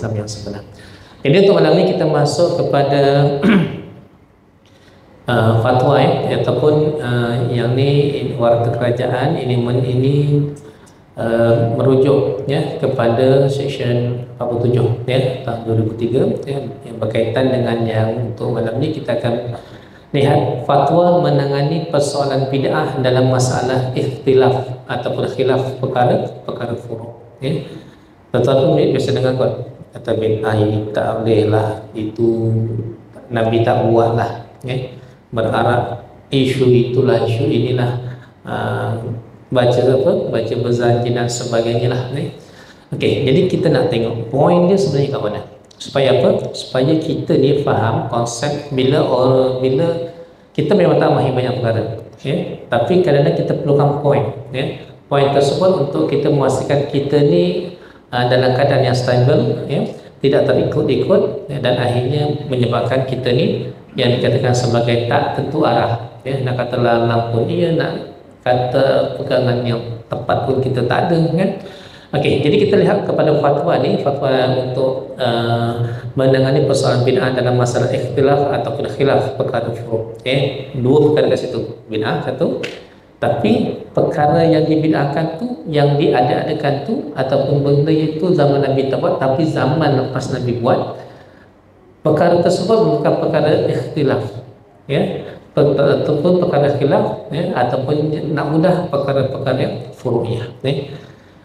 Islam yang sebenar. Jadi untuk malam ini kita masuk kepada fatwa ataupun yang ni warta kerajaan ini merujuk kepada seksyen 47 tahun 2003 yang berkaitan dengan yang untuk malam ni kita akan lihat fatwa menangani persoalan bid'ah dalam masalah ikhtilaf ataupun khilaf perkara furu'. Tuan-tuan pun biasa dengar kot kata bid'ah ini tak boleh lah, itu Nabi tak buat lah, berharap isu itulah, isu inilah, baca berzanji dan sebagainya lah. Okey, jadi kita nak tengok poin dia sebenarnya kat mana. Supaya apa? Supaya kita ni faham konsep bila kita memang tak memahami banyak perkara, tapi kadang-kadang kita perlukan poin, poin tersebut untuk kita memastikan kita ni dalam keadaan yang stable, tidak terikut-ikut, dan akhirnya menyebabkan kita ni yang dikatakan sebagai tak tentu arah, nak kata lalang pun iya, nak kata pegangan yang tepat pun kita tak ada, kan. Okey, jadi kita lihat kepada fatwa ni, fatwa untuk menangani persoalan bid'ah dalam masalah ikhtilaf ataupun khilaf perkara furu'. Dua perkara kat situ, bid'ah satu, tapi perkara yang dibid'ahkan tu, yang diada-adakan tu, ataupun benda itu zaman Nabi tak buat tapi zaman lepas Nabi buat, perkara tersebut bukan perkara ikhtilaf, ataupun perkara khilaf, ataupun nak mudah perkara-perkara furu'iyah.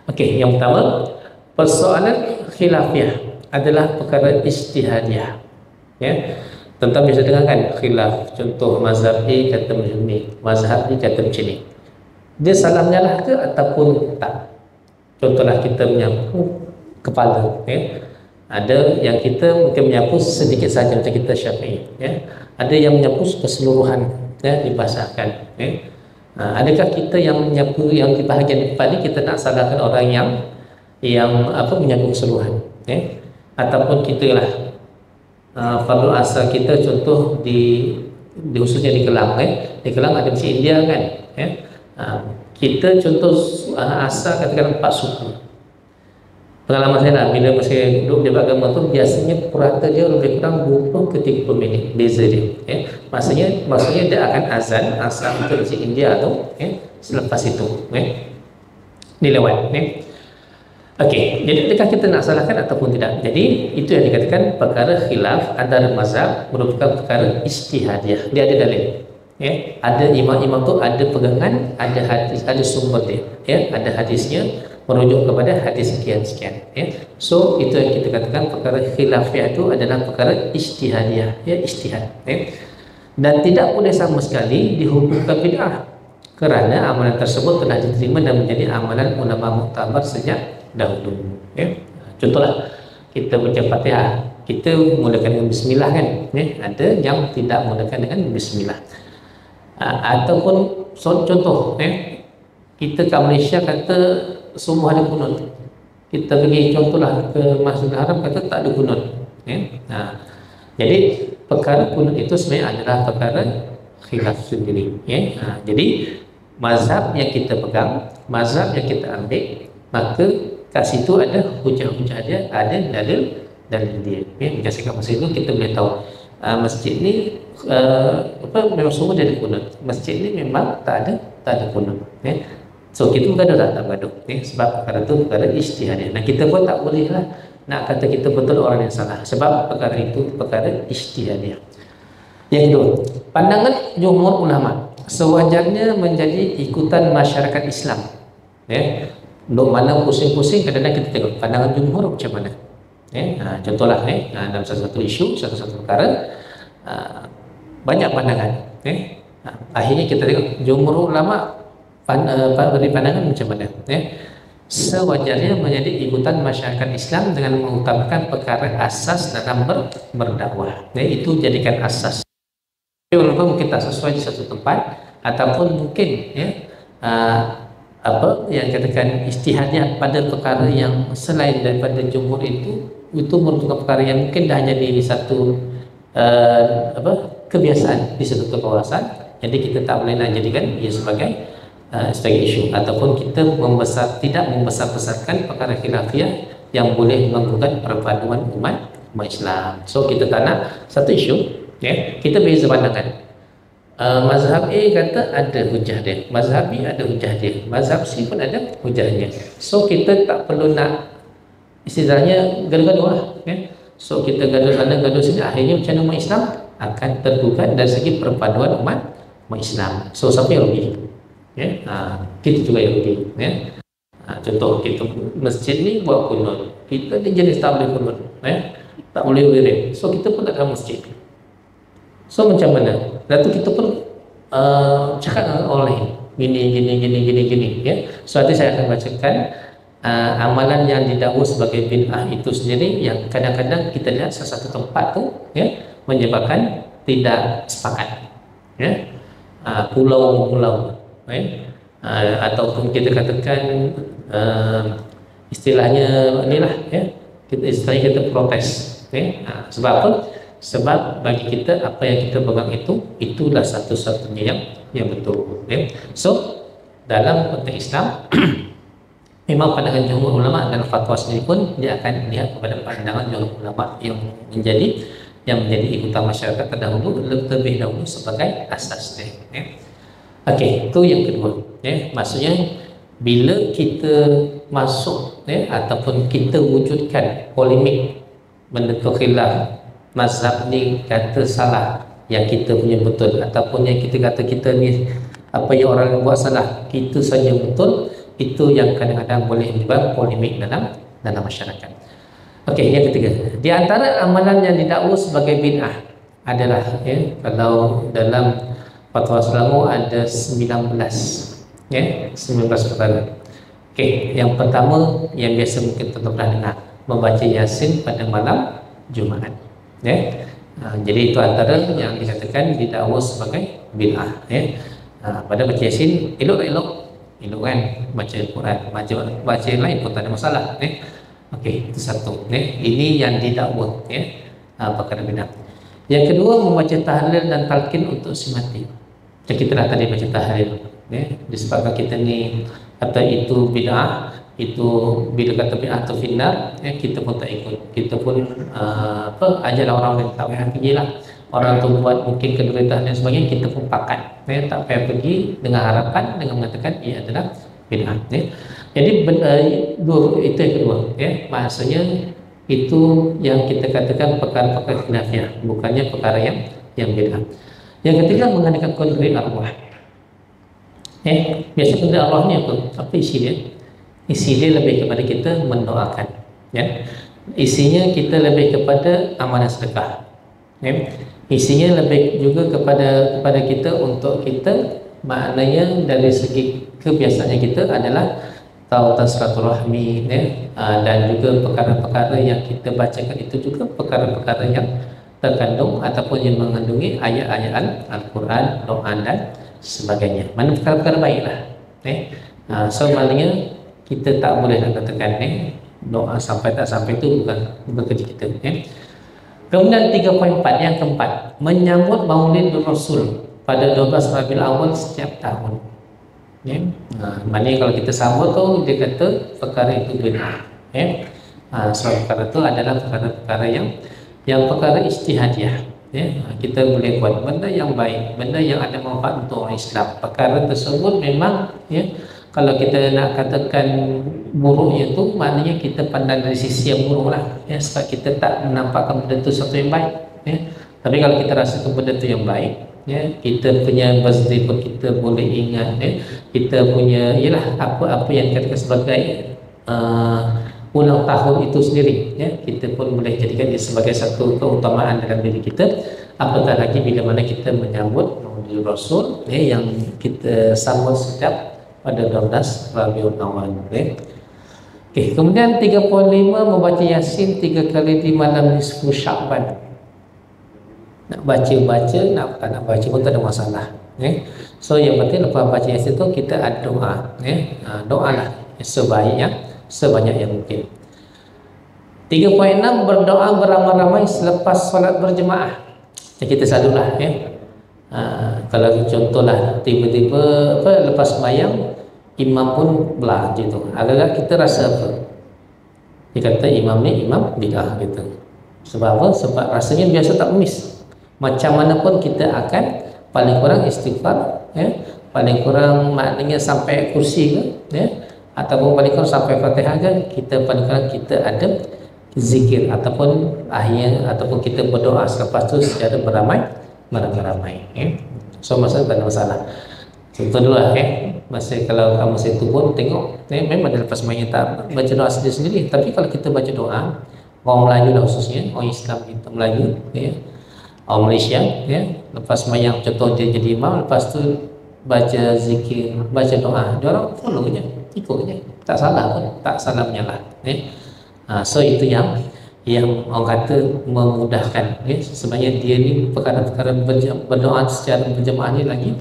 Okey, yang pertama, persoalan khilafiyah adalah perkara ijtihadiyah. Tentang bisa dengar kan khilaf, contoh mazhab A kata macam ni, mazhab B kata macam ni. Dia salah menyalah ke ataupun tak? Contohlah kita menyapu kepala, ada yang kita mungkin menyapu sedikit saja macam kita Syafi'i, ada yang menyapu keseluruhan, dibasahkan. Adakah kita yang menyapu yang di bahagian depan ni kita nak salahkan orang yang menyapu keseluruhan, ataupun kita lah fardu asal kita contoh di khususnya di Kelang, di Kelang ada masjid India kan, kita contoh asal katakan 4 suku. Pengalaman saya lah, bila masih duduk di agama tu biasanya purata dia lebih kurang 20 ke 30 minit beza dia, maksudnya dia akan azan asal untuk masjid India tu, selepas itu ni lewat. Okey, jadi adakah kita nak salahkan ataupun tidak? Jadi itu yang dikatakan perkara khilaf antara mazhab merupakan perkara ijtihadiyah. Dia ada dalil, ada imam-imam tu ada pegangan, ada hadis, ada sumber dia, ada hadisnya merujuk kepada hadis sekian-sekian. So itu yang kita katakan perkara khilafiyah itu adalah perkara ijtihadiyah, ijtihad. Dan tidak boleh sama sekali dihukumkan bid'ah kerana amalan tersebut telah diterima dan menjadi amalan ulama muktabar sejak dahulu. Contohlah kita baca Fatihah, kita mulakan dengan bismillah kan, ada yang tidak mulakan dengan bismillah. Ataupun contoh, kita kat Malaysia kata semua ada kunut, kita pergi contohlah ke Masjidil Haram kata tak ada kunut. Jadi perkara kunut itu sebenarnya adalah perkara khilaf sendiri. Jadi mazhab yang kita pegang, mazhab yang kita ambil, maka kat situ ada hujah-hujah dia, ada dalil dia. Macam cakap masa itu kita boleh tahu masjid ni memang semua dia ada kunut, masjid ni memang tak ada kunut. So kita bergaduh tak bergaduh, sebab perkara itu perkara ijtihadiyah. Nah kita pun tak boleh lah nak kata kita betul orang yang salah, sebab perkara itu perkara ijtihadiyah. Yang kedua, pandangan jumhur ulama sewajarnya menjadi ikutan masyarakat Islam. Duk mana pusing-pusing, kadang-kadang kita tengok pandangan jumhur macam mana. Contohlah dalam satu isu, satu perkara, banyak pandangan. Akhirnya kita tengok jumhur ulama beri pandangan macam mana. Sewajarnya menjadi ikutan masyarakat Islam dengan mengutamakan perkara asas dalam berdakwah. Itu jadikan asas. Walaupun mungkin tak sesuai di satu tempat, ataupun mungkin yang katakan ijtihadnya pada perkara yang selain daripada jumhur itu merupakan perkara yang mungkin dah jadi satu kebiasaan di satu kawasan. Jadi kita tak boleh nak jadikan ia sebagai isu, ataupun kita tidak membesar-besarkan perkara khilafiyah yang boleh mengganggu perpaduan umat Islam. So kita tak nak satu isu, kita beza pandangan. Mazhab A kata ada hujah dia, mazhab B ada hujah dia, mazhab C pun ada hujahnya. So kita tak perlu nak istilahnya gaduh-gaduh lah, So kita gaduh sana gaduh sini, akhirnya macam mana umat Islam akan tergugat dari segi perpaduan umat Islam. So siapa yang rugi? Kita juga yang rugi. Contoh kita masjid ni buat kunut, kita ni jenis tak boleh kunut, tak boleh wirid. So kita pun tak dalam masjid. So macam mana? Lalu kita pun cakap dengan orang lain gini. So nanti saya akan bacakan amalan yang didakwa sebagai bid'ah itu sendiri, yang kadang-kadang kita lihat salah satu tempat tu menyebabkan tidak sepakat, pulau-pulau, ataupun kita katakan istilahnya inilah, istilahnya kita protes. Sebab apa? Sebab bagi kita apa yang kita pegang itulah satu-satunya yang betul. So dalam konteks Islam memang pandangan jumhur ulama dan fatwa sendiri pun dia akan lihat kepada pandangan jumhur ulama yang menjadi ikutan masyarakat terdahulu lebih dahulu sebagai asas. Okey, itu yang kedua. Maksudnya bila kita masuk ataupun kita wujudkan polemik menentu khilaf, mazhab ni kata salah, yang kita punya betul, ataupun yang kita kata kita ni apa yang orang buat salah, kita saja betul, itu yang kadang-kadang boleh menyebabkan polemik dalam masyarakat. Okey, yang ketiga, di antara amalan yang didakwa sebagai bid'ah adalah kalau dalam fatwa Selangor ada 19 perkara. Okey, yang pertama yang biasa mungkin tuan pernah dengar, membaca Yasin pada malam Jumaat. Jadi itu antara yang dikatakan didakwa sebagai bid'ah. Pada baca Yasin elok kan, baca Quran, baca yang lain pun tak ada masalah. Okey, itu satu. Ini yang didakwa perkara bid'ah. Yang kedua, membaca tahlil dan talqin untuk si mati. Macam kita dah tadi baca tahlil, disebabkan kita ni kata itu bid'ah, itu bila kata bid'ah atau finnar, kita pun tak ikut. Kita pun ajarlah orang lain, tak payah pergilah. Orang tu buat mungkin kederitaan dan sebagainya, kita pun pakat, tak payah pergi dengan harapan dengan mengatakan ia adalah bid'ah. Jadi itu yang kedua, maksudnya itu yang kita katakan perkara-perkara khilafiyah, bukannya perkara yang bid'ah. Yang ketiga, mengadakan kondri arwah. Biasa kondri arwah ni apa isi dia? Isi dia lebih kepada kita mendoakan, isinya kita lebih kepada amalan sedekah, isinya lebih juga kepada kita untuk kita, maknanya dari segi kebiasaannya kita adalah tautan silaturahmi, dan juga perkara-perkara yang kita bacakan itu juga perkara-perkara yang terkandung ataupun yang mengandungi ayat-ayat Al-Quran, doa dan sebagainya. Mana perkara-perkara baiklah. So maknanya kita tak boleh nak katakan doa sampai tak sampai itu bukan kerja kita. Kemudian 3.4, yang keempat, menyambut Maulid Rasul pada 12 Rabiul Awal setiap tahun. Maknanya kalau kita sambut tu, dia kata perkara itu bid'ah. Sebab perkara itu adalah perkara-perkara yang perkara ijtihadiyah. Kita boleh buat benda yang baik, benda yang ada manfaat untuk orang Islam. Perkara tersebut memang kalau kita nak katakan buruknya tu, maknanya kita pandang dari sisi yang buruk lah, sebab kita tak menampakkan benda tu satu yang baik. Tapi kalau kita rasa benda tu yang baik, kita punya birthday pun kita boleh ingat, kita punya apa yang dikatakan sebagai ulang tahun itu sendiri, kita pun boleh jadikan dia sebagai satu keutamaan dalam diri kita. Apatah lagi bila mana kita menyambut Maulid Rasul yang kita sambut setiap pada 12 Rabiul Awal. Okey, kemudian 3.5, membaca Yasin 3 kali di malam nisfu Sya'ban. Nak baca, tak nak baca pun tak ada masalah. So yang penting lepas baca Yasin tu kita ada doa. Doalah sebanyak yang mungkin. 3.6, berdoa beramai-ramai selepas solat berjemaah. Kita selalulah kalau contohlah tiba-tiba lepas sembahyang imam pun belah gitu, agak-agak kita rasa apa? Dia kata imam ni imam bid'ah gitu. Sebab apa? Sebab rasanya biasa tak miss. Macam mana pun kita akan paling kurang istighfar, ya, paling kurang maknanya sampai kursi ke, ya, ataupun paling kurang sampai Fatihah ke, kita paling kurang kita ada zikir ataupun akhirnya ataupun kita berdoa selepas tu secara beramai-ramai, ya. So masa tak ada masalah. Contoh dulu lah, ya. Masa kalau kamu situ pun tengok, ya, memang ada lepas semuanya tak baca doa sendiri-sendiri. Tapi kalau kita baca doa, orang Melayu lah khususnya, orang Islam kita Melayu, ya, orang Malaysia, ya, lepas semayang contoh dia jadi imam, lepas tu baca zikir, baca doa, dia orang follow je, ikut je, tak salah pun, tak salah menyalah, ya. So itu yang orang kata memudahkan, ya. Sebenarnya dia ni perkara-perkara berdoa secara berjemaah ni lagi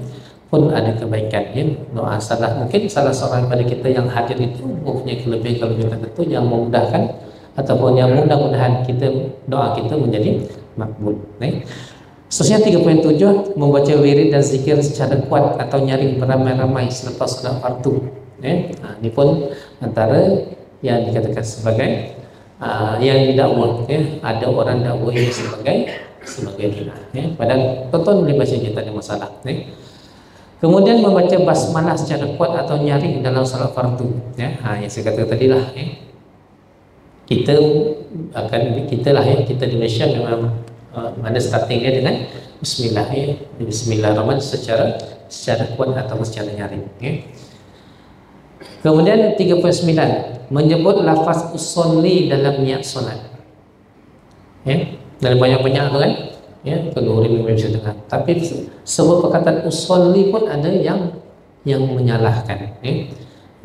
pun ada kebaikan, ya. Doa salah, mungkin salah seorang daripada kita yang hadir itu mempunyai kelebihan tertentu yang memudahkan ataupun yang mudah-mudahan kita doa kita menjadi makbul, ya. Seterusnya 3.7, membaca wirid dan zikir secara kuat atau nyaring beramai-ramai selepas solat fardu, ya. Ini pun antara yang dikatakan sebagai yang didakwa, ya. Ada orang dakwa ini sebagai bid'ah, ya. Padahal tonton boleh baca je, tak ada masalah, ya. Kemudian membaca basmalah secara kuat atau nyaring dalam solat fardu, ya. Yang saya katakan tadi lah, ya. Kita lah, ya, kita di Malaysia memang ada starting dia dengan bismillah, ya. Bismillahirrahmanirrahim secara kuat atau secara nyaring, ya. Kemudian 3.9, menyebut lafaz usolli dalam niat solat, ya. Dalam banyak-banyak tu kan, ya, perlu membaca dengan. Tapi sebuah perkataan usolli pun ada yang menyalahkan, ya.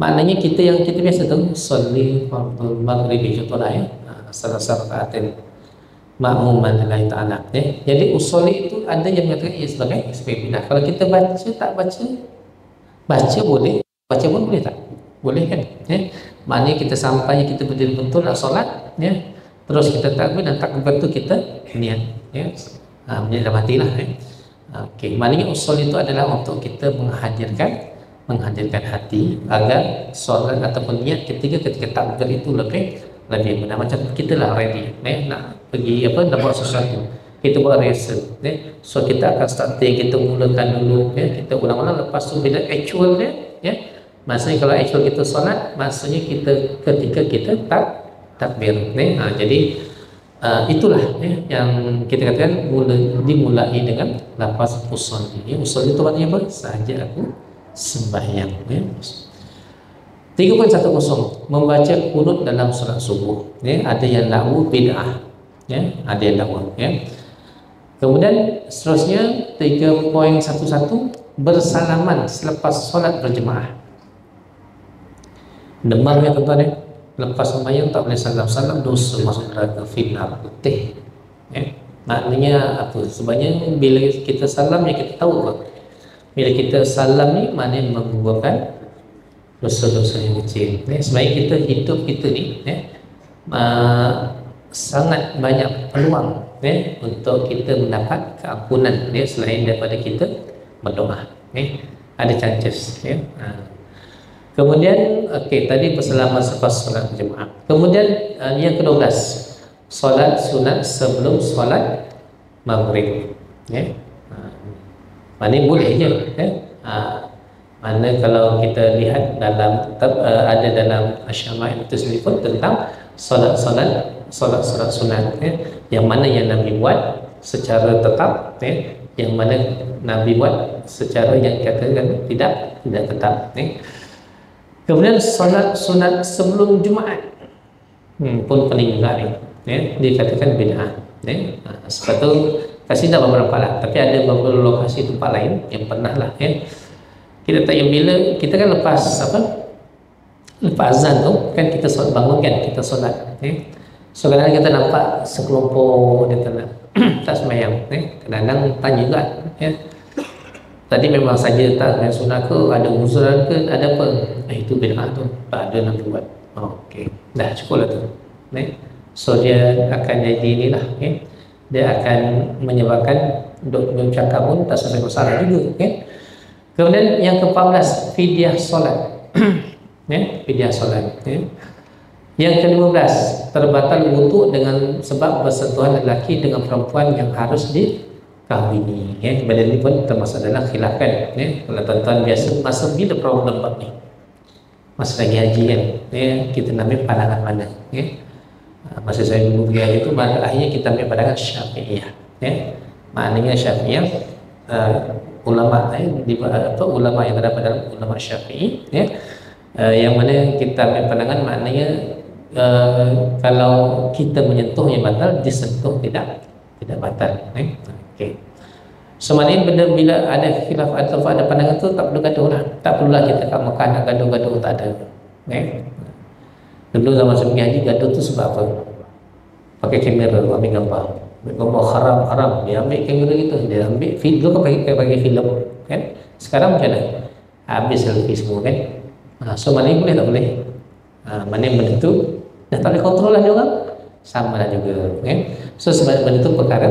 Maknanya kita biasa tu usolli fardhu maghrib contohlah, ya, salah rakaatin ma'muman lillahi ta'ala, ya. Jadi usolli itu ada yang mengatakan ia sebagai bid'ah. Kalau kita baca tak baca boleh, baca pun boleh tak? Boleh kan, ya. Maknanya kita sampai kita berdiri betul nak solat, ya. Terus kita takbir dan takbir tu kita niat, ya. Menjadi dalam hati lah, ya. Okey, maknanya usul itu adalah untuk kita menghadirkan hati agar solat ataupun niat ketika takbir itu lebih benar. Macam kita lah ready, ya, nak pergi nak buat sesuatu, kita buat rehearsal, ya. So kita akan starting, kita mulakan dulu, ya, kita ulang-ulang, lepas tu bila actual dia, ya, maksudnya kalau actual kita solat, maksudnya kita ketika kita takbir, ya. Jadi itulah, ya, yang kita katakan dimulai dengan lafaz usul. Ya, usul itu maknanya apa? Sahaja aku sembahyang, ya. 3.10, membaca kunut dalam solat subuh, ya. Ada yang lahu bid'ah, ya, ada yang lahu, ya. Kemudian seterusnya 3.11, bersalaman selepas solat berjemaah. Demam, ya tuan-tuan, ya. Lepas sembahyang tak boleh salam dosa, masuk neraka, finnar, putih, ya. Maknanya apa? Sebenarnya bila kita salam ni kita tahu apa? Bila kita salam ni maknanya menggugurkan dosa-dosa yang kecil, ya. Sebenarnya hidup kita ni, ya, sangat banyak peluang, ya, untuk kita mendapat keampunan, ya, selain daripada kita berdoa, ya. Ada chances, ya. Kemudian tadi bersalaman selepas solat berjemaah. Kemudian yang ke-12, solat sunat sebelum solat maghrib, ya. Maknanya boleh je, ya. Mana kalau kita lihat dalam ada dalam Asyama'il itu sendiri pun tentang solat sunat, ya, yang mana yang Nabi buat secara tetap, ya, yang mana Nabi buat secara yang katakan tidak tetap, ya. Kemudian solat sunat sebelum Jumaat pun pening juga ni, ya, dikatakan bid'ah, ya. Sebab tu kasih dah beberapa lah, tapi ada beberapa lokasi tempat lain yang pernah lah, ya. Kita tak yang bila kita kan lepas azan tu kan kita solat, bangun kan kita solat, ya. So kadang-kadang kita nampak sekelompok dia tak sembahyang, ya. Kadang-kadang tanya juga, ya, tadi memang saja tak main sunnah ke, ada uzuran ke, ada apa? Itu bid'ah tu, tak ada nak buat. Okey, dah cukup lah tu, ya. So dia akan jadi inilah, ya. Dia akan menyebabkan duk bercakap pun tak selesai masalah juga, ya. Kemudian yang ke-14, fidyah solat, ya, fidyah solat, ya. Yang ke-15, terbatal wudu dengan sebab bersentuhan lelaki dengan perempuan yang harus dikahwini. Ya, benda ini pun termasuk dalam khilaf kan. Ya, kalau tuan-tuan biasa masa bila problem bab ni, masa lagi haji kan, ya, kita nak ambil pandangan mana? Ya, masa saya dulu pergi haji itu, akhirnya kita ambil pandangan Syafi'iyah. Ya, maknanya Syafi'iyah, ulama ulama yang terdapat dalam ulama Syafi'i, ya, yang mana kita ambil pandangan maknanya kalau kita menyentuhnya batal, disentuh tidak batal. Okey. So maknanya benda bila ada khilaf atau ada pandangan tu tak perlu gaduh lah. Tak perlulah kita kat Mekah nak gaduh-gaduh, tak ada. Dulu zaman saya pergi haji gaduh tu sebab apa? Pakai kamera ambil gambar. Ambil gambar haram. Dia ambil kamera gitu, dia ambil film, dulu kan pakai filem kan. Sekarang macam mana? Habis selfie semua kan. So maknanya boleh tak boleh? Maknanya benda tu dah tak boleh kontrol lah dia orang, sama lah juga kan. So sebab benda tu perkara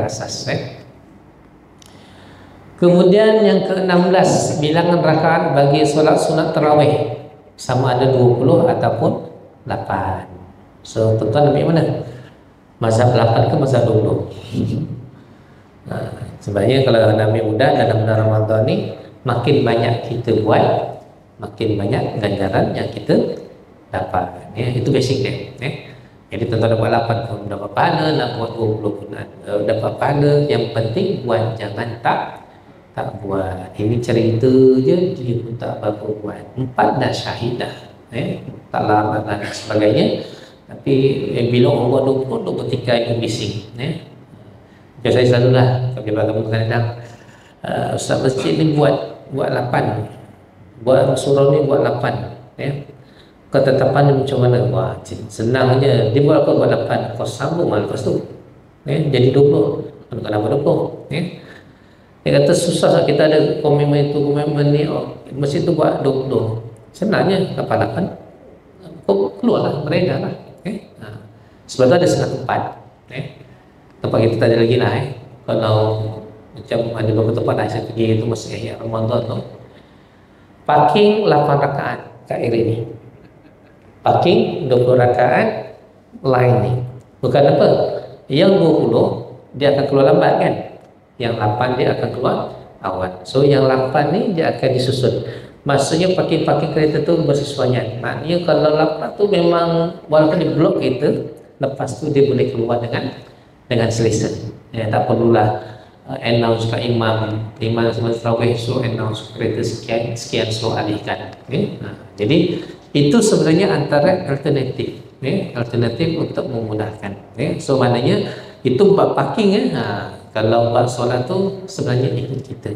asas Kemudian yang ke-16, bilangan rakaat bagi solat sunat tarawih sama ada 20 ataupun 8. So tuan-tuan ambil mana? Mazhab 8 ke mazhab 20? Sebenarnya kalau nak ambil mudah dalam bulan Ramadan ni, makin banyak kita buat, makin banyak ganjaran yang kita dapat. Ya, itu basic dia. Jadi tuan-tuan dapat 8 pun dapat pahala, nak buat 20 pun dapat pahala. Yang penting buat, jangan tak buat. Ini cerita je, dia pun tak apa buat. 4 dah syahid dah, tak lama dan sebagainya. Tapi bila orang buat 20 itu bising. Macam saya selalulah kalau kamu kadang ustaz masjid ni buat 8, buat surau ni buat 8. Ketetapannya macam mana? Wah, senang je. Dia buat apa? Buat 8. Kau sambung lah lepas tu. Jadi 20. Kenapa 20? Dia kata susah lah kita ada komitmen itu, komitmen ni. Mesti tu buat 20. Sebenarnya 8. Kau keluarlah, beredar lah. Sebab tu ada setengah tempat. Tempat kita tak ada lagi lah. Kalau macam ada beberapa tempat dah saya pergi itu masih akhir Ramadan tu. Parking 8 rakaat kat area ni. Parking 20 rakaat line ni. Bukan apa? Yang 20 dia akan keluar lambat kan? Yang 8 dia akan keluar awal. So yang 8 ni dia akan disusun. Maksudnya parking kereta tu bersesuaian. Maknanya kalau 8 tu memang walaupun di blok kita, lepas tu dia boleh keluar dengan selesa. Tak perlulah announce kat imam semasa tarawih, so announce kereta sekian so alihkan. Jadi itu sebenarnya antara alternatif, alternatif untuk memudahkan. So maknanya itu bab parking kalau bab solat tu sebenarnya ikut kita.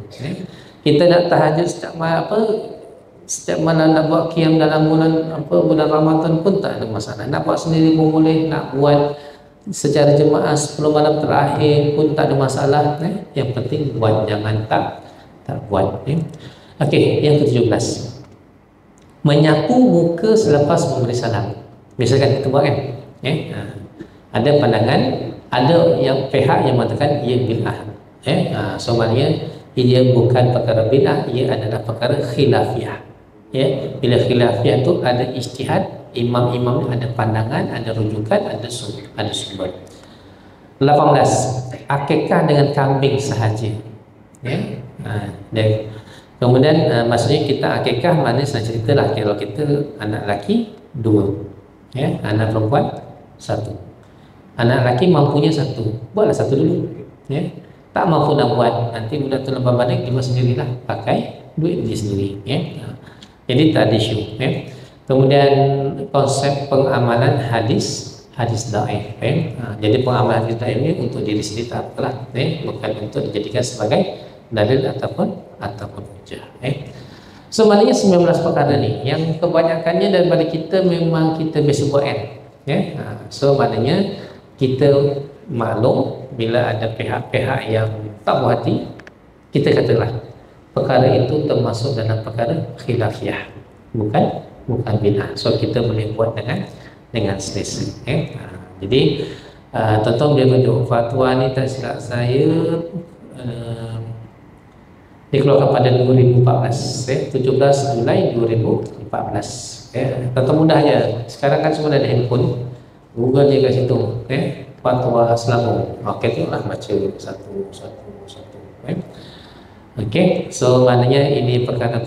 Kita nak tahajud setiap malam nak buat qiyam dalam bulan Ramadan pun tak ada masalah. Nak buat sendiri pun boleh, nak buat secara jemaah 10 malam terakhir pun tak ada masalah. Yang penting buat, jangan tak buat. Okey, yang ke-17, menyapu muka selepas memberi salam. Misalkan kita buat kan, ada pandangan, ada yang pihak yang mengatakan ia bid'ah. So maknanya ia bukan perkara bid'ah, ia adalah perkara khilafiyah. Bila khilafiyah tu ada ijtihad, imam-imam ada pandangan, ada rujukan, ada sumber. 18, akikah dengan kambing sahaja. Dan kemudian maksudnya kita akikah, maknanya saya ceritalah kalau kita anak lelaki 2, anak perempuan 1. Anak lelaki mampunya 1, buatlah 1 dulu. Tak mampu nak buat, nanti budak tu lepas balik dia buat sendirilah, pakai duit dia sendiri. Jadi tak ada isu. Kemudian konsep pengamalan hadis dhaif. Jadi pengamalan hadis dhaif ini untuk diri sendiri tak apalah, bukan untuk dijadikan sebagai dalil ataupun hujah. So maknanya 19 perkara ni yang kebanyakannya daripada kita memang kita biasa buat So maknanya kita maklum bila ada pihak-pihak yang tak puas hati, kita katalah perkara itu termasuk dalam perkara khilafiyah, bukan bid'ah. So kita boleh buat dengan selesa. Jadi tuan-tuan boleh tunjuk fatwa ni, tak silap saya dikeluarkan pada 2014, 17 Julai 2014. Contoh mudahnya, sekarang kan semua ada handphone, Google je kat situ, Fatwa Selangor. Okey, tengoklah baca satu. So maknanya ini perkara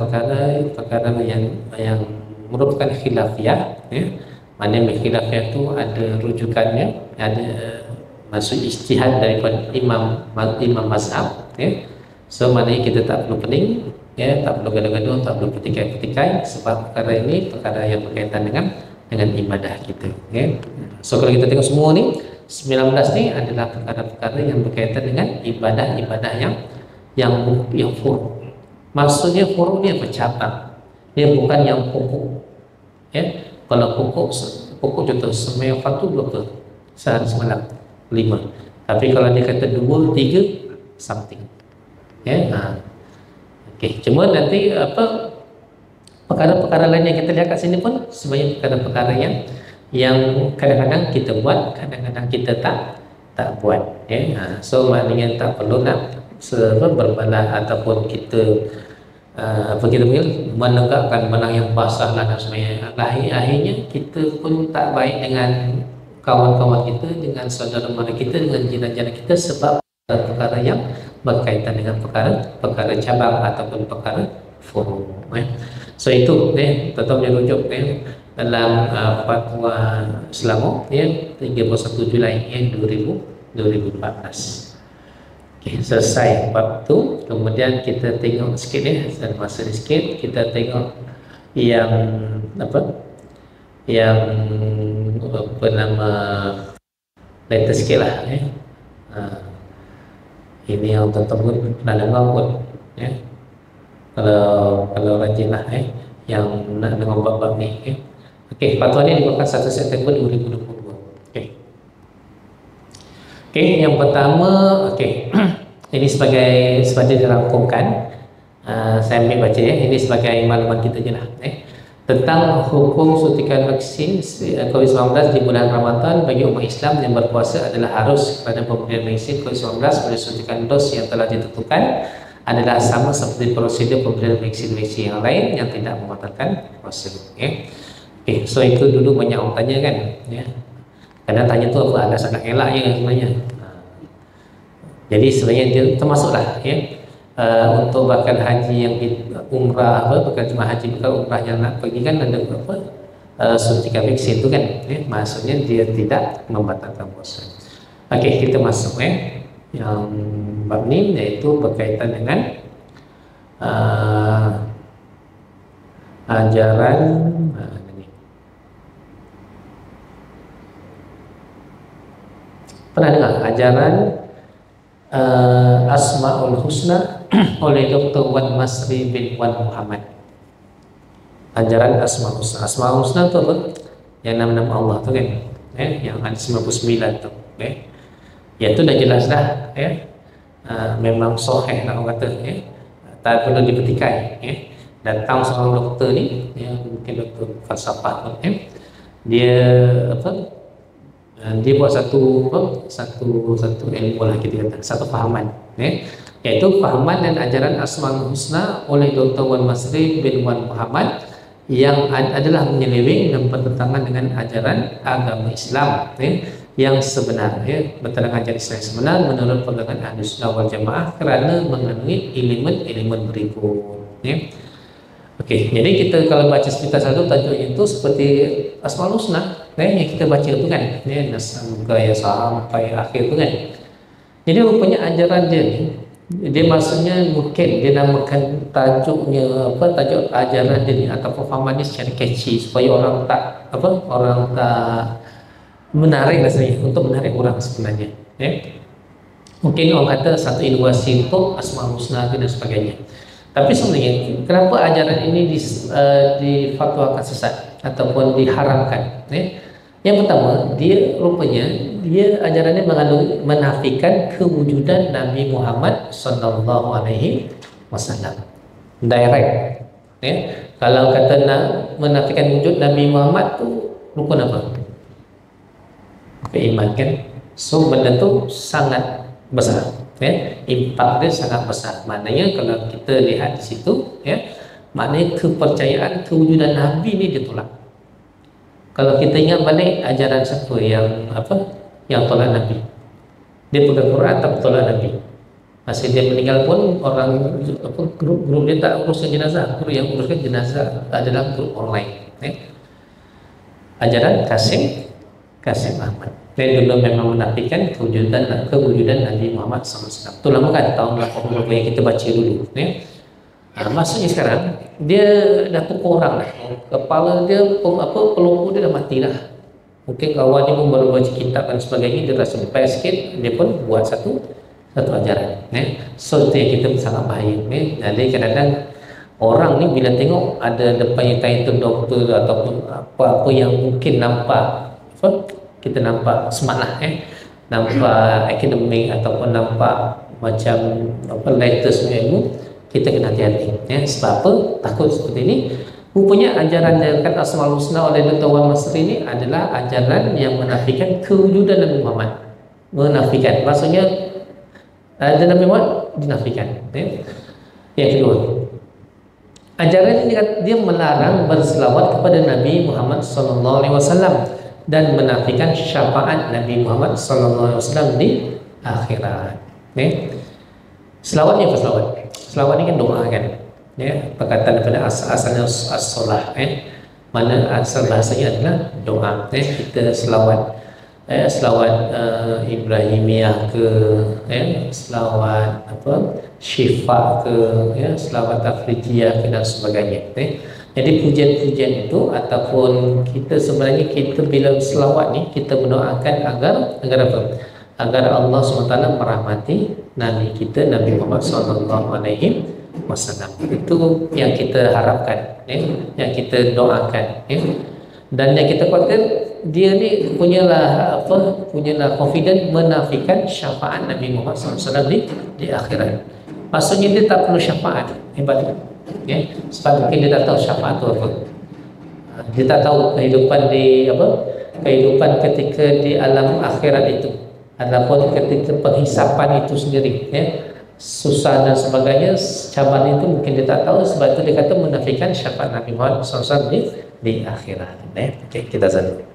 yang merupakan khilafiyah. Maknanya khilafiyah itu ada rujukannya, ada maksud ijtihad daripada imam mazhab. So maknanya kita tak perlu pening, tak perlu gaduh-gaduh, tak perlu petikai-petikai, sebab perkara ini perkara yang berkaitan dengan ibadah kita. So kalau kita tengok semua ni 19 ni adalah perkara-perkara yang berkaitan dengan ibadah-ibadah yang furu'. Maksudnya furu' ni apa? Cabang. Dia bukan yang pokok. Kalau pokok contoh sembahyang fardu berapa? Sehari semalam 5. Tapi kalau dia kata 2, 3 something. Okey, cuma nanti perkara-perkara lain yang kita lihat kat sini pun sebenarnya perkara-perkara yang kadang-kadang kita buat, kadang-kadang kita tak buat. So maknanya tak perlu nak berbalah ataupun kita kita panggil menegakkan benang yang basah lah dan sebagainya. Akhirnya kita pun tak baik dengan kawan-kawan kita, dengan saudara mara kita, dengan jiran-jiran kita, sebab perkara yang berkaitan dengan perkara cabang ataupun perkara furu'. So itu tuan-tuan boleh rujuk dalam Fatwa Selangor 31 Julai 2014. Okay, selesai bab tu. Kemudian kita tengok sikit dan masa ni sikit kita tengok yang latest sikit lah. Ini yang tuan-tuan pun pernah dengar pun, kalau rajin lah yang nak dengar bab-bab ni. Okey, fatwa ni dikeluarkan 1 September 2022. Okey, yang pertama, ini sebagai dirangkumkan, saya ambil baca ini sebagai maklumat kita je lah. Tentang hukum suntikan vaksin COVID-19 di bulan Ramadan bagi umat Islam yang berpuasa adalah harus kepada pemberian vaksin COVID-19 pada suntikan dos yang telah ditentukan adalah sama seperti prosedur pemberian vaksin-vaksin yang lain yang tidak membatalkan puasa. So itu dulu banyak orang tanya kan, kadang tanya tu apa alasan nak elak je sebenarnya. Jadi sebenarnya dia termasuklah untuk bakal haji yang umrah, bakal jemaah haji bakal umrah yang nak pergi kan ada suntikan vaksin tu kan, maksudnya dia tidak membatalkan puasa. Okey, kita masuk yang bab ni, iaitu berkaitan dengan ajaran pernah dengar ajaran Asmaul Husna oleh Dr. Wan Masri bin Wan Muhammad. Ajaran Asmaul Husna. Asmaul Husna tu apa? Yang nama-nama Allah tu kan, yang ada 99 tu. Ya tu dah jelas dah, memang sahih lah orang kata, tak perlu dipetikai. Datang seorang doktor ni, mungkin doktor falsafah, dia dia buat satu ilmu lah, kita kata satu fahaman, iaitu fahaman dan ajaran Asmaul Husna oleh Dr. Wan Masri bin Wan Muhammad yang adalah menyeleweng dan bertentangan dengan ajaran agama Islam yang sebenar, bertentangan ajaran Islam yang sebenar menurut pegangan Ahlus Sunnah wal Jamaah kerana mengandungi elemen-elemen berikut. Okey, jadi kita kalau baca sekitar satu tajuknya itu seperti Asmaul Husna yang kita baca tu kan, sampai sampai akhir tu kan. Jadi rupanya ajaran dia ni, dia maksudnya mungkin dia namakan tajuknya tajuk ajaran dia ni atau fahaman dia secara catchy supaya orang tak menarik rasanya, untuk menarik orang sebenarnya. Mungkin orang kata satu inovasi untuk Asmaul Husna dan sebagainya. Tapi sebenarnya kenapa ajaran ini difatwakan sesat ataupun diharamkan? Yang pertama, dia rupanya ajarannya menafikan kewujudan Nabi Muhammad sallallahu alaihi wasallam. Direct. Kalau kata nak menafikan wujud Nabi Muhammad tu rukun apa? Beriman kan? So benda tu sangat besar. Impak dia sangat besar. Maknanya kalau kita lihat di situ, maknanya kepercayaan kewujudan Nabi ni ditolak. Kalau kita ingat balik ajaran siapa yang tolak Nabi, dia pegang Quran tapi tolak Nabi. Masa dia meninggal pun orang grup dia tak uruskan jenazah. Grup yang uruskan jenazah adalah grup online. Ajaran Kasim Ahmad. Dia dulu memang menafikan kewujudan Nabi Muhammad SAW. Itu lama kan, tahun 80 yang kita baca dulu. Maksudnya sekarang dia dah pukul orang dah. Kepala dia pelupuk dia dah mati dah. Mungkin kawan dia pun baru baca kitab dan sebagainya, dia rasa lepas sikit, dia pun buat satu ajaran. So itu yang kita sangat bahaya. Jadi kadang-kadang orang ni bila tengok ada depannya title doktor ataupun apa yang mungkin nampak kita nampak smart lah, nampak akademik ataupun nampak macam latest ilmu, kita kena hati-hati. Sebab apa? Takut seperti ini. Rupanya ajaran yang kata Asmaul Husna oleh Dr. Wan Masri ini adalah ajaran yang menafikan kewujudan Nabi Muhammad. Menafikan, maksudnya ada Nabi Muhammad dinafikan. Yang kedua, ajaran ini dia melarang berselawat kepada Nabi Muhammad SAW dan menafikan syafaat Nabi Muhammad SAW di akhirat. Selawatnya apa selawat? Selawat ini kan doa kan, perkataan daripada asalnya as-solah, mana asal bahasanya adalah doa. Kita selawat, selawat Ibrahimiyah ke, selawat syifa ke, selawat Afrijiyah ke dan sebagainya. Jadi pujian-pujian itu ataupun kita sebenarnya kita bila selawat ni kita mendoakan agar apa? Agar Allah SWT merahmati Nabi kita Nabi Muhammad SAW. Itu yang kita harapkan, yang kita doakan, dan yang kita kuatkan dia ni punyalah confident menafikan syafaat Nabi Muhammad SAW di akhirat. Maksudnya dia tak perlu syafaat, hebat. Sebab mungkin dia tak tahu syafaat itu apa. Dia tak tahu kehidupan kehidupan ketika di alam akhirat itu. Adapun ketika penghisapan itu sendiri, susah dan sebagainya, cabaran itu mungkin dia tak tahu. Sebab itu dia kata menafikan syafaat Nabi Muhammad SAW di akhirat. Okay, kita satu.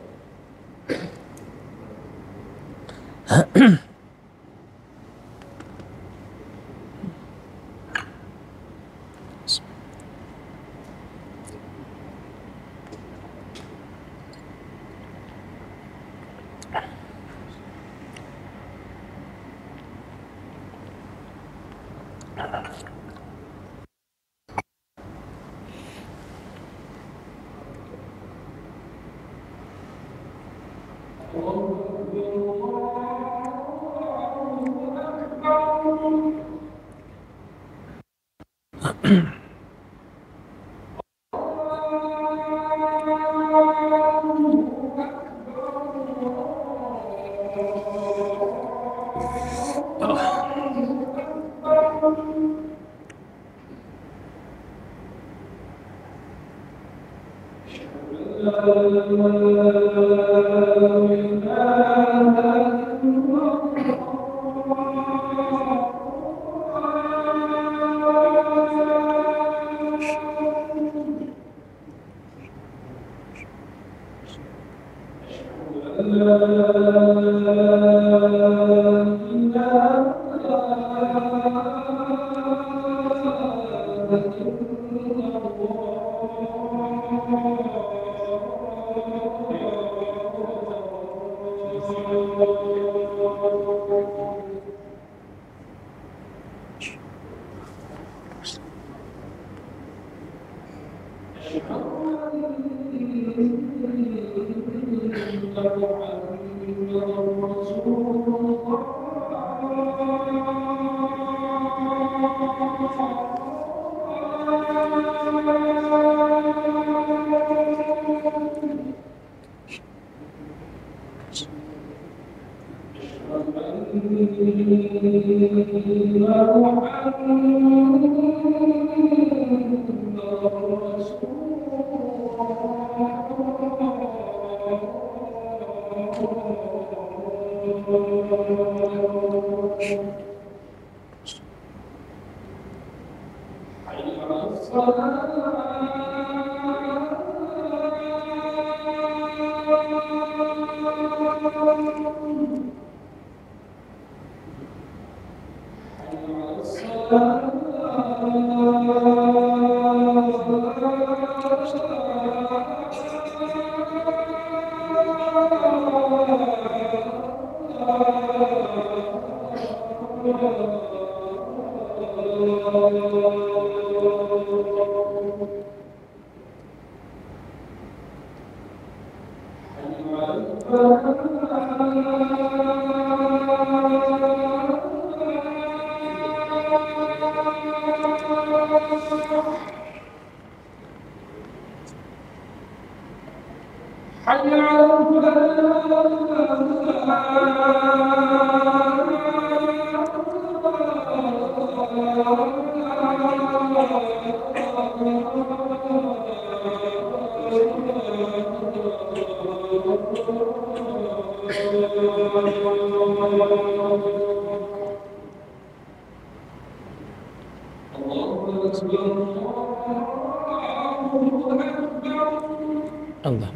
Allah.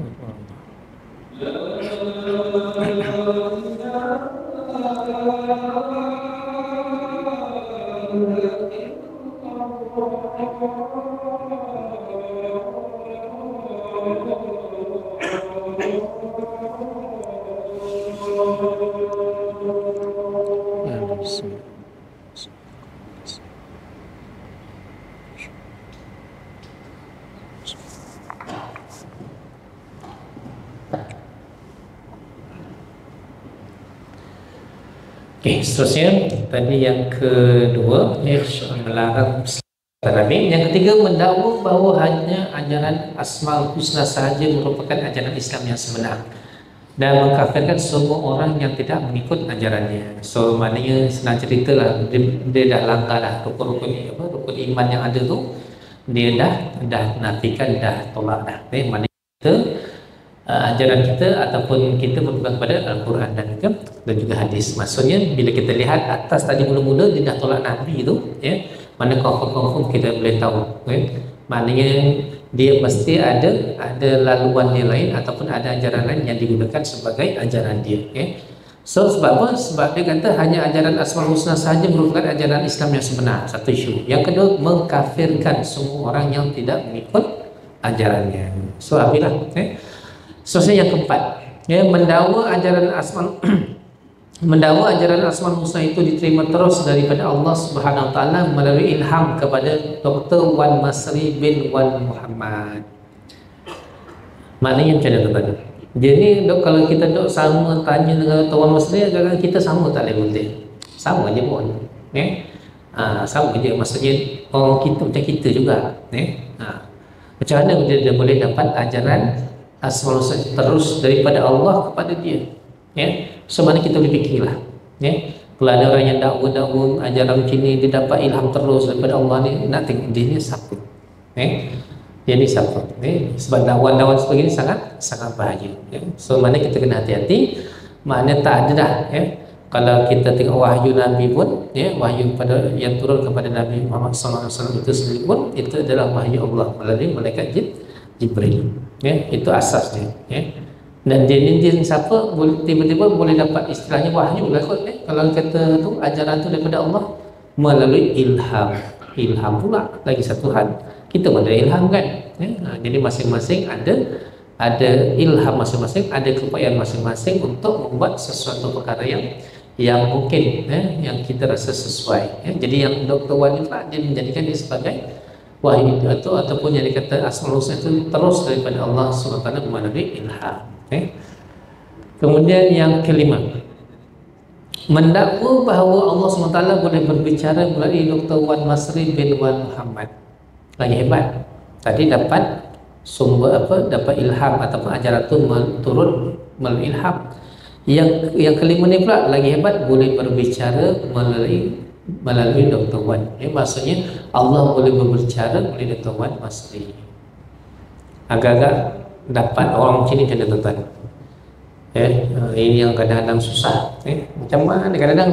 Okey, seterusnya tadi yang kedua melarang Nabi. Yang ketiga, mendakwa bahawa hanya ajaran Asmaul Husna sahaja merupakan ajaran Islam yang sebenar dan mengkafirkan semua orang yang tidak mengikut ajarannya. So maknanya senang ceritalah, dia dah langgar dah rukun iman yang ada tu, dia dah nafikan, dah tolak dah. Maknanya kita ajaran kita ataupun kita berpegang kepada Al-Quran dan juga hadis. Maksudnya bila kita lihat atas tadi mula-mula dia dah tolak Nabi tu, ya, mana confirm kita boleh tahu, ya? Maknanya dia mesti ada laluan dia lain ataupun ada ajaran lain yang digunakan sebagai ajaran dia, ya? So sebab apa? Sebab dia kata hanya ajaran Asmaul Husna sahaja merupakan ajaran Islam yang sebenar. Satu isu. Yang kedua, mengkafirkan semua orang yang tidak mengikut ajarannya. So apalah, seterusnya yang keempat, ya, mendakwa ajaran Asmaul Husna itu diterima terus daripada Allah Subhanahu Wa Taala melalui ilham kepada Dr. Wan Masri bin Wan Muhammad. Maknanya macam mana tuan? Dia ni kalau kita dok sama tanya dengan Dr. Wan Masri, kadang kita sama tak boleh. Sama je pun, sama je. Maksudnya orang kita macam kita juga, macam mana dia boleh dapat ajaran Asmaul Husna terus daripada Allah kepada dia, ya? So mana kita boleh fikirlah, ya? Kalau ada orang yang dakwa ajaran macam ni, dia dapat ilham terus daripada Allah ni, nak tengok dia ni siapa, dia ni siapa, sebab dakwan sebagainya sangat bahaya, ya? So mana kita kena hati-hati, makna tak ada dah, ya? Kalau kita tengok wahyu Nabi pun, ya, wahyu pada yang turun kepada Nabi Muhammad SAW itu sendiri pun, itu adalah wahyu Allah melalui malaikat Jibril, ya, itu asasnya, ya. Dan dia siapa tiba-tiba boleh dapat istilahnya wahyu lah kot, kalau kata tu ajaran tu daripada Allah melalui ilham pula lagi satu hal, kita pun ada ilham kan, ya? Jadi masing-masing ada ilham masing-masing, ada keupayaan masing-masing untuk membuat sesuatu perkara yang mungkin, yang kita rasa sesuai, ya? Jadi yang Dr. Wan itu dia menjadikan dia sebagai wahyu itu ataupun yang dikata Asmaul Husna itu terus daripada Allah SWT melalui ilham. Kemudian yang kelima, mendakwa bahawa Allah SWT boleh berbicara melalui Dr. Wan Masri bin Wan Muhammad. Lagi hebat, tadi dapat sumber dapat ilham ataupun ajaran itu turun melalui ilham. Yang kelima ni pula lagi hebat, boleh berbicara melalui Dr. Wan, ya, maksudnya Allah boleh berbicara melalui Dr. Wan Masri. Agak-agak dapat orang macam ni macam mana tuan? Ini yang kadang-kadang susah, macam mana kadang-kadang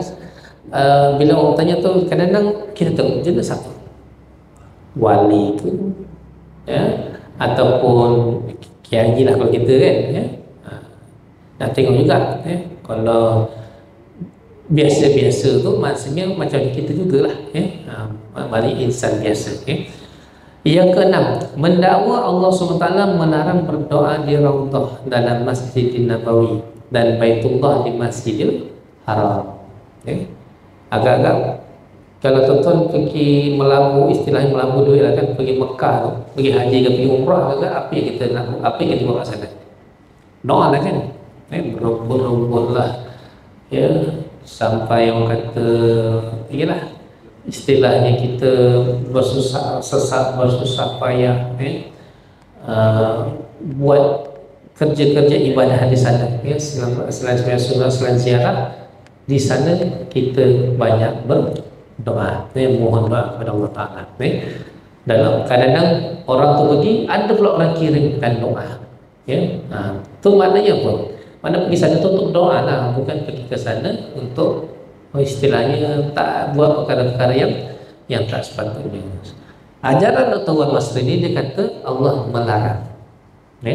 bila orang tanya tu, kadang-kadang kita tahu jenis siapa, wali tu, ya, ataupun kiai lah kalau kita kan, ya. Nak tengok juga, ya. Kalau biasa-biasa tu maksudnya macam kita jugalah, ya. Mari insan biasa, ya. Yang keenam, mendakwa Allah SWT melarang berdoa di Raudhah dalam Masjidil Nabawi dan Baitullah di Masjidil Haram, ya. Agak-agak kalau tuan-tuan pergi melabu, istilahnya melabu duit lah kan, pergi Mekah tu, pergi haji ke pergi umrah agak apa yang kita nak, apa yang kita buat kat sana? Doa lah kan, berumpun lah, ya, sampai orang kata, iyalah istilahnya kita bersusah payah, buat kerja-kerja ibadah di sana, ya. Selain ziarah di sana kita banyak berdoa, mohon doa kepada Allah Taala. Dan kadang-kadang orang tu pergi, ada pula orang kirimkan doa, ya. Tu maknanya apa? Mana pergi sana tu untuk doa lah, bukan pergi ke sana untuk istilahnya tak buat perkara-perkara yang tak sepatutnya. Ajaran Dr. Wan Masri ini dia kata Allah melarang, ya.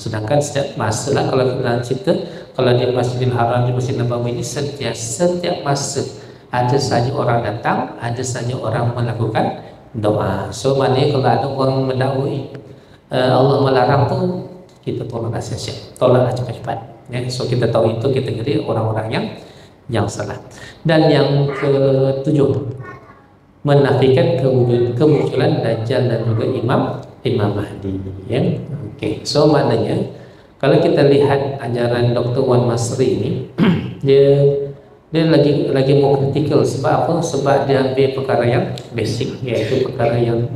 Sedangkan setiap masa lah, kalau kita cerita, kalau di Masjidil Haram, di Masjid Nabawi ini setiap masa ada saja orang datang, ada saja orang melakukan doa. So maknanya kalau ada orang mendakwai Allah melarang tu, kita tolak sia-sia, tolaklah cepat-cepat, ya. So kita tahu itu kategori orang-orang yang salah. Dan yang ketujuh, menafikan kemunculan Dajjal dan juga Imam Mahdi, ya. Okey, so maknanya kalau kita lihat ajaran Dr. Wan Masri ini, dia lagi more kritikal. Sebab apa? Sebab dia ambil perkara yang basic, iaitu perkara yang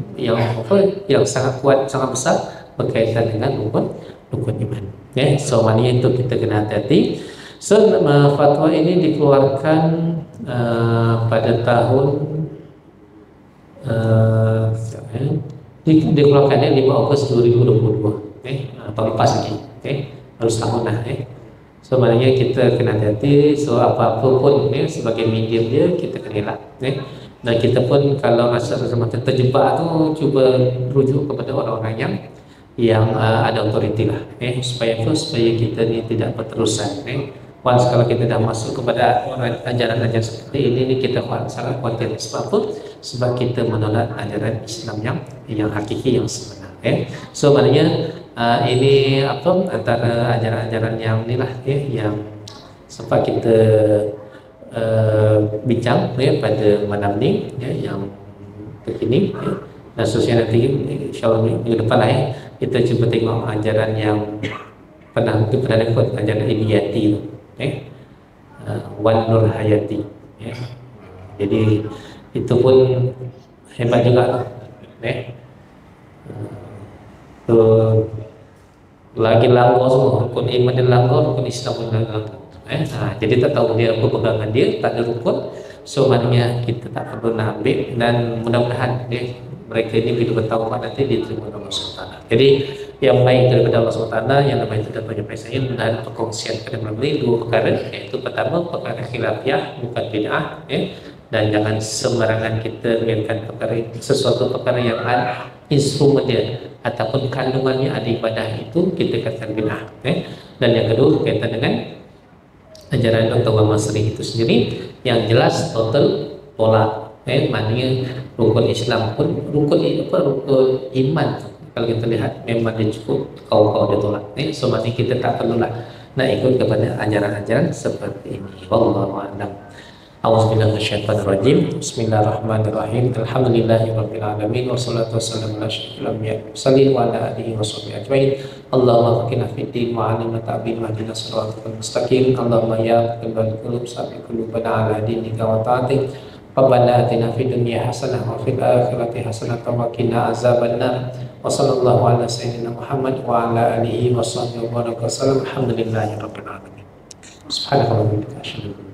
sangat kuat, sangat besar berkaitan dengan rukun iman, ya. So maknanya itu kita kena hati-hati. So fatwa ini dikeluarkan pada tahun dikeluarkannya 5 Ogos 2022, tahun lepas lagi, baru setahun lah, So maknanya kita kena hati-hati. So apa-apa pun, sebagai medium dia kita kena elak, dan kita pun kalau rasa macam terjebak tu, cuba rujuk kepada orang-orang yang ada autoriti lah, supaya kita ni tidak berterusan, Once kalau kita dah masuk kepada ajaran-ajaran seperti ini kita sangat khawatir. Sebab apa? Sebab kita menolak ajaran Islam yang hakiki, yang sebenar, So maknanya ini antara ajaran-ajaran yang inilah, yang sempat kita bincang, pada malam ni, yang begini, dan seterusnya nanti insyaAllah minggu depan lah, kita cuba tengok ajaran yang pernah ikut ajaran Ibn Yati tu, Wan Nur Hayati, jadi itu pun hebat juga, tu lagi langgar semua, rukun iman dia langgar, rukun Islam pun langgar, jadi tak tahu dia apa pegangan dia, tak ada rukun. So maknanya kita tak perlu nak ambil, dan mudah-mudahan mereka ini bila bertaubat nanti diterima oleh Allah SWT. Jadi yang baik daripada Allah SWT, yang lebih itu daripada saya, dan perkongsian pada melalui dua perkara, iaitu pertama perkara khilafiah, bukan bid'ah, dan jangan sembarangan kita mengingatkan perkara sesuatu perkara yang ada instrumen dia ataupun kandungannya ada ibadah itu kita katakan bid'ah, dan yang kedua berkaitan dengan ajaran Dr. Wan Masri itu sendiri yang jelas total tolak, maknanya rukun Islam pun rukun iman kalau kita lihat memang dia cukup kau dia tolak, so maknanya kita tak perlulah nak ikut kepada ajaran-ajaran seperti ini. Wallahu a'lam. A'udzubillahi minasyaitonirrajim. Bismillahirrahmanirrahim. Alhamdulillahirabbil alamin wassalatu wassalamu ala asyrofil anbiya'i wal mursalin wa ala alihi washabbihi ajmain. Allahumma faqihna fid din wa 'allimna ta'wil wa hdina siratal mustaqim. Allahumma ya muqallibal qulub sabbit qulubana ala dinika wa ta'atik. Rabbana atina fid dunya hasanah wa fil akhirati hasanah wa qina azabannar. Wa sallallahu ala sayyidina Muhammad wa ala alihi washabbihi wa baraka wasallam. Alhamdulillahirabbil alamin. Subhanakallahumma wa bihamdika asyhadu an la ilaha illa anta